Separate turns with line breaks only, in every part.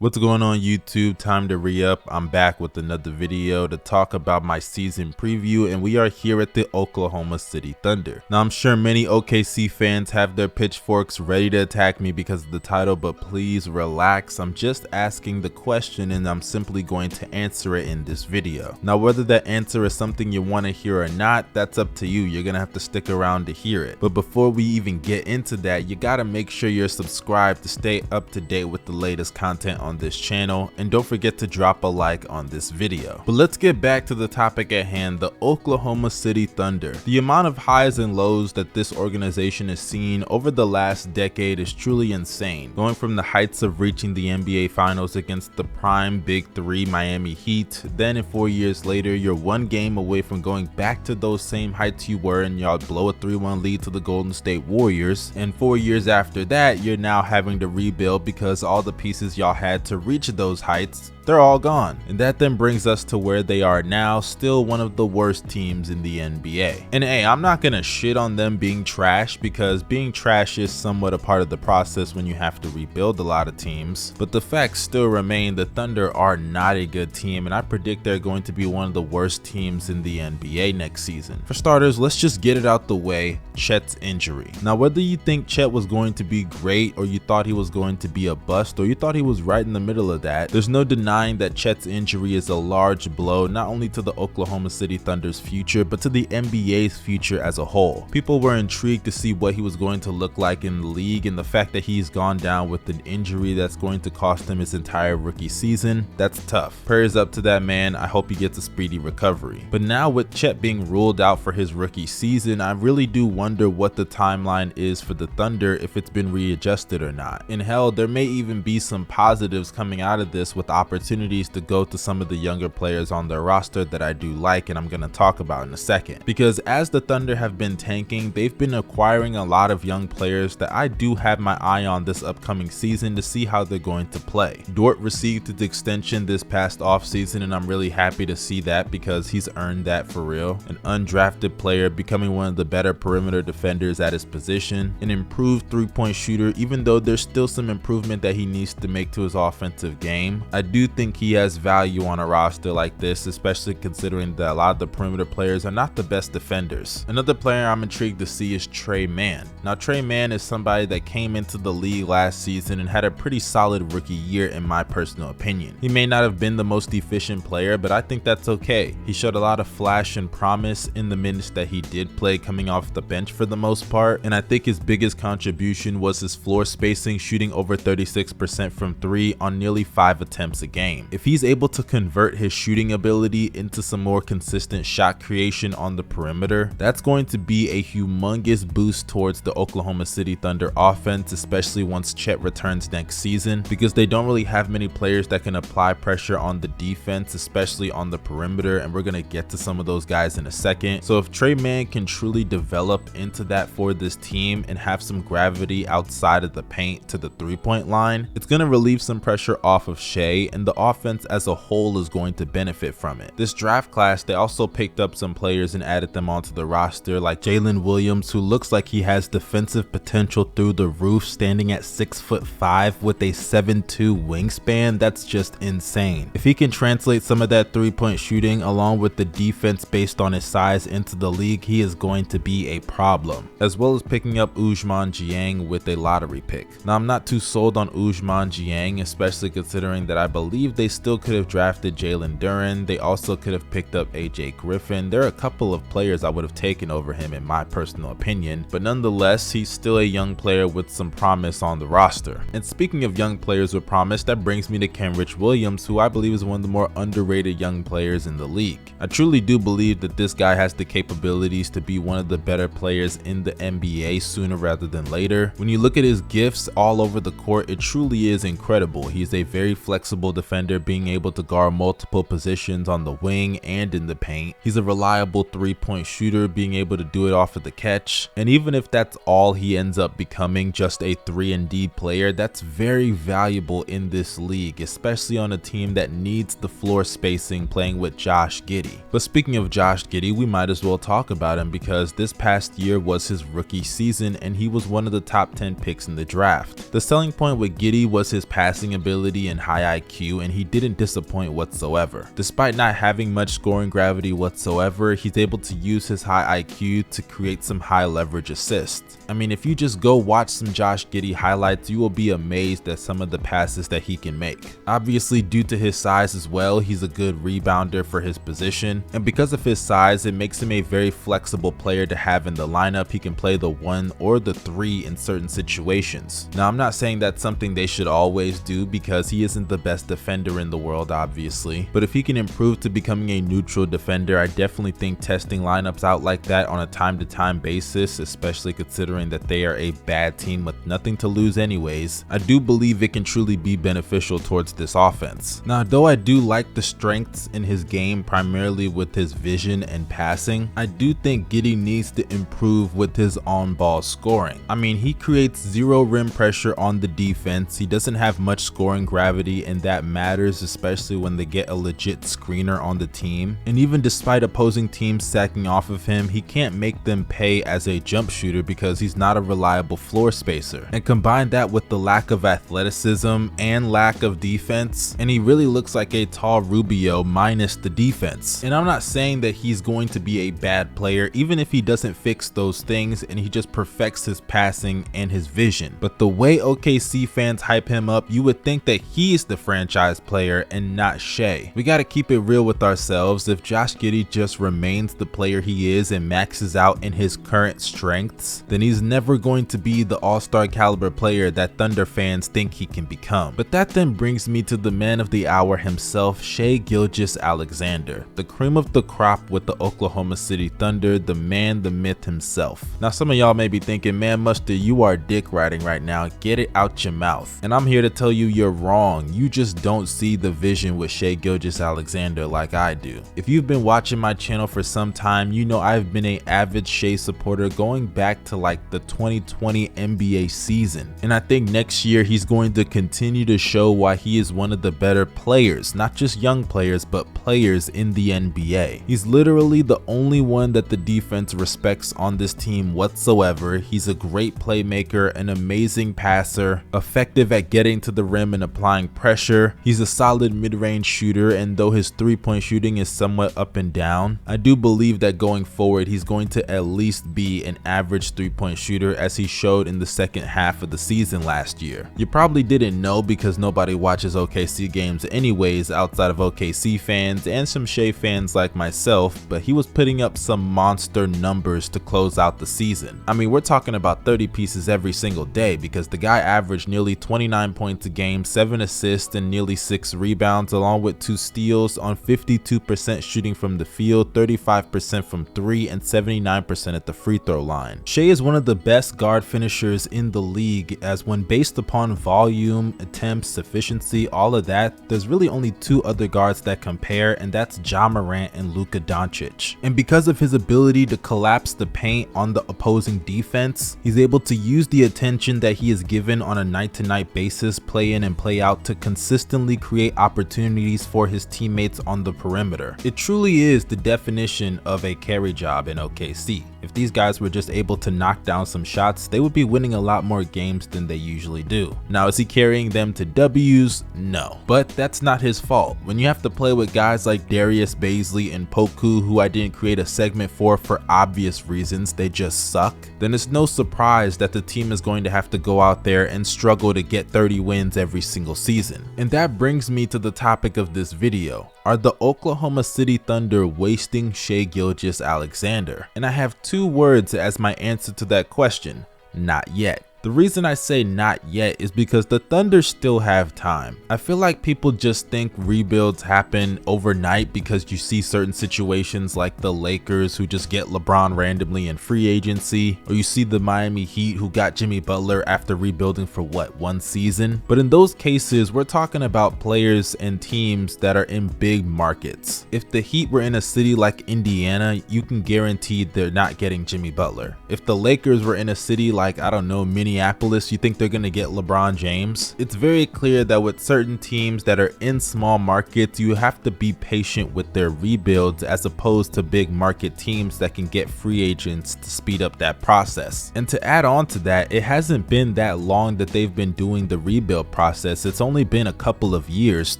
What's going on YouTube? Time to re-up. I'm back with another video to talk about my season preview, and we are here at the Oklahoma City Thunder. Now I'm sure many OKC fans have their pitchforks ready to attack me because of the title, but please relax. I'm just asking the question and I'm simply going to answer it in this video. Now whether that answer is something you want to hear or not, that's up to you. You're gonna have to stick around to hear it. But before we even get into that, you gotta make sure you're subscribed to stay up to date with the latest content on this channel, and don't forget to drop a like on this video. But let's get back to the topic at hand, the Oklahoma City Thunder. The amount of highs and lows that this organization has seen over the last decade is truly insane, going from the heights of reaching the NBA Finals against the prime Big Three Miami Heat, then 4 years later you're one game away from going back to those same heights you were and y'all blow a 3-1 lead to the Golden State Warriors, and 4 years after that you're now having to rebuild because all the pieces y'all had to reach those heights, they're all gone. And that then brings us to where they are now, still one of the worst teams in the NBA. And hey, I'm not gonna shit on them being trash, because being trash is somewhat a part of the process when you have to rebuild a lot of teams, but the facts still remain, the Thunder are not a good team, and I predict they're going to be one of the worst teams in the NBA next season. For starters, let's just get it out the way, Chet's injury. Now whether you think Chet was going to be great, or you thought he was going to be a bust, or you thought he was right in the middle of that, there's no denying that Chet's injury is a large blow not only to the Oklahoma City Thunder's future, but to the NBA's future as a whole. People were intrigued to see what he was going to look like in the league, and the fact that he's gone down with an injury that's going to cost him his entire rookie season, that's tough. Prayers up to that man, I hope he gets a speedy recovery. But now with Chet being ruled out for his rookie season, I really do wonder what the timeline is for the Thunder, if it's been readjusted or not. And hell, there may even be some positives coming out of this, with opportunities to go to some of the younger players on their roster that I do like, and I'm going to talk about in a second. Because as the Thunder have been tanking, they've been acquiring a lot of young players that I do have my eye on this upcoming season to see how they're going to play. Dort received his extension this past offseason, and I'm really happy to see that because he's earned that for real. An undrafted player becoming one of the better perimeter defenders at his position, an improved three-point shooter, even though there's still some improvement that he needs to make to his offensive game. I do think he has value on a roster like this, especially considering that a lot of the perimeter players are not the best defenders. Another player I'm intrigued to see is Trey Mann. Now Trey Mann is somebody that came into the league last season and had a pretty solid rookie year in my personal opinion. He may not have been the most efficient player, but I think that's okay. He showed a lot of flash and promise in the minutes that he did play coming off the bench for the most part, and I think his biggest contribution was his floor spacing, shooting over 36% from 3 on nearly 5 attempts a game. If he's able to convert his shooting ability into some more consistent shot creation on the perimeter, that's going to be a humongous boost towards the Oklahoma City Thunder offense, especially once Chet returns next season, because they don't really have many players that can apply pressure on the defense, especially on the perimeter, and we're going to get to some of those guys in a second. So if Trey Mann can truly develop into that for this team and have some gravity outside of the paint to the three-point line, it's going to relieve some pressure off of Shai, and the offense as a whole is going to benefit from it. This draft class, they also picked up some players and added them onto the roster, like Jalen Williams, who looks like he has defensive potential through the roof, standing at 6'5" with a 7'2" wingspan. That's just insane. If he can translate some of that three-point shooting along with the defense based on his size into the league, he is going to be a problem. As well as picking up Ousmane Dieng with a lottery pick. Now I'm not too sold on Ousmane Dieng, especially considering that I believe they still could have drafted Jalen Duren. They also could have picked up AJ Griffin. There are a couple of players I would have taken over him in my personal opinion, but nonetheless, he's still a young player with some promise on the roster. And speaking of young players with promise, that brings me to Kenrich Williams, who I believe is one of the more underrated young players in the league. I truly do believe that this guy has the capabilities to be one of the better players in the NBA sooner rather than later. When you look at his gifts all over the court, it truly is incredible. He's a very flexible defender defender, being able to guard multiple positions on the wing and in the paint. He's a reliable three-point shooter, being able to do it off of the catch. And even if that's all he ends up becoming, just a 3-and-D player, that's very valuable in this league, especially on a team that needs the floor spacing, playing with Josh Giddy. But speaking of Josh Giddy, we might as well talk about him because this past year was his rookie season and he was one of the top 10 picks in the draft. The selling point with Giddy was his passing ability and high IQ, and he didn't disappoint whatsoever. Despite not having much scoring gravity whatsoever, he's able to use his high IQ to create some high leverage assists. I mean, if you just go watch some Josh Giddy highlights, you will be amazed at some of the passes that he can make. Obviously, due to his size as well, he's a good rebounder for his position, and because of his size, it makes him a very flexible player to have in the lineup. He can play the 1 or the 3 in certain situations. Now, I'm not saying that's something they should always do because he isn't the best defender in the world, obviously, but if he can improve to becoming a neutral defender, I definitely think testing lineups out like that on a time-to-time basis, especially considering that they are a bad team with nothing to lose anyways, I do believe it can truly be beneficial towards this offense. Now, though I do like the strengths in his game, primarily with his vision and passing, I do think Giddy needs to improve with his on-ball scoring. I mean, he creates zero rim pressure on the defense, he doesn't have much scoring gravity, and that matters especially when they get a legit screener on the team. And even despite opposing teams sacking off of him, he can't make them pay as a jump shooter because he's not a reliable floor spacer. And combine that with the lack of athleticism and lack of defense, and he really looks like a tall Rubio minus the defense. And I'm not saying that he's going to be a bad player, even if he doesn't fix those things and he just perfects his passing and his vision. But the way OKC fans hype him up, you would think that he's the franchise player and not Shai. We gotta keep it real with ourselves. If Josh Giddy just remains the player he is and maxes out in his current strengths, then he's never going to be the all-star caliber player that Thunder fans think he can become. But that then brings me to the man of the hour himself, Shai Gilgeous-Alexander, the cream of the crop with the Oklahoma City Thunder, the man, the myth himself. Now, some of y'all may be thinking, man, Mustard, you are dick riding right now, get it out your mouth. And I'm here to tell you you're wrong. You just don't see the vision with Shai Gilgeous-Alexander like I do. If you've been watching my channel for some time, you know I've been an avid Shai supporter going back to like the 2020 NBA season. And I think next year he's going to continue to show why he is one of the better players, not just young players, but players in the NBA. He's literally the only one that the defense respects on this team whatsoever. He's a great playmaker, an amazing passer, effective at getting to the rim and applying pressure. He's a solid mid-range shooter, and though his three-point shooting is somewhat up and down, I do believe that going forward he's going to at least be an average three-point shooter, as he showed in the second half of the season last year. You probably didn't know because nobody watches OKC games anyways outside of OKC fans and some Shai fans like myself, but he was putting up some monster numbers to close out the season. I mean, we're talking about 30 pieces every single day because the guy averaged nearly 29 points a game, 7 assists and nearly 6 rebounds, along with 2 steals on 52% shooting from the field, 35% from 3 and 79% at the free throw line. Shai is one of the best guard finishers in the league, as when based upon volume, attempts, efficiency, all of that, there's really only 2 other guards that compare, and that's Ja Morant and Luka Doncic. And because of his ability to collapse the paint on the opposing defense, he's able to use the attention that he is given on a night-to-night basis, play in and play out, to consistently create opportunities for his teammates on the perimeter. It truly is the definition of a carry job in OKC. If these guys were just able to knock down some shots, they would be winning a lot more games than they usually do. Now, is he carrying them to W's? No. But that's not his fault. When you have to play with guys like Darius Bazley and Poku, who I didn't create a segment for obvious reasons, they just suck, then it's no surprise that the team is going to have to go out there and struggle to get 30 wins every single season. And that brings me to the topic of this video. Are the Oklahoma City Thunder wasting Shai Gilgeous-Alexander? And I have 2 words as my answer to that question: not yet. The reason I say not yet is because the Thunder still have time. I feel like people just think rebuilds happen overnight because you see certain situations like the Lakers who just get LeBron randomly in free agency, or you see the Miami Heat who got Jimmy Butler after rebuilding for what, 1 season? But in those cases, we're talking about players and teams that are in big markets. If the Heat were in a city like Indiana, you can guarantee they're not getting Jimmy Butler. If the Lakers were in a city like, I don't know, Minneapolis, you think they're gonna get LeBron James? It's very clear that with certain teams that are in small markets, you have to be patient with their rebuilds as opposed to big market teams that can get free agents to speed up that process. And to add on to that, it hasn't been that long that they've been doing the rebuild process. It's only been a couple of years,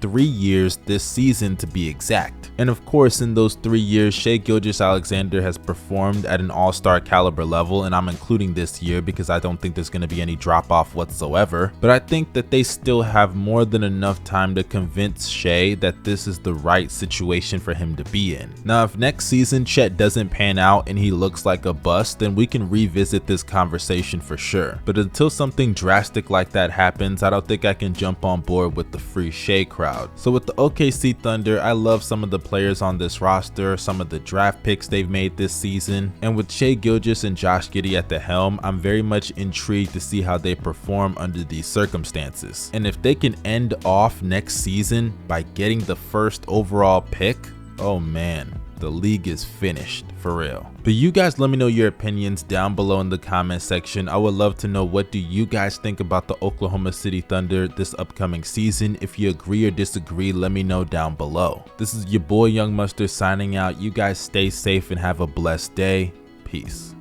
3 years this season to be exact. And of course, in those 3 years, Shai Gilgeous-Alexander has performed at an all-star caliber level, and I'm including this year because I don't think there's going to be any drop-off whatsoever. But I think that they still have more than enough time to convince Shai that this is the right situation for him to be in. Now, if next season Chet doesn't pan out and he looks like a bust, then we can revisit this conversation for sure. But until something drastic like that happens, I don't think I can jump on board with the free Shai crowd. So with the OKC Thunder, I love some of the players on this roster, some of the draft picks they've made this season, and with Shai Gilgeous and Josh Giddy at the helm, I'm very much intrigued to see how they perform under these circumstances. And if they can end off next season by getting the first overall pick, oh man, the league is finished for real. But you guys let me know your opinions down below in the comment section. I would love to know, what do you guys think about the Oklahoma City Thunder this upcoming season? If you agree or disagree, let me know down below. This is your boy Young Mustard signing out. You guys stay safe and have a blessed day. Peace.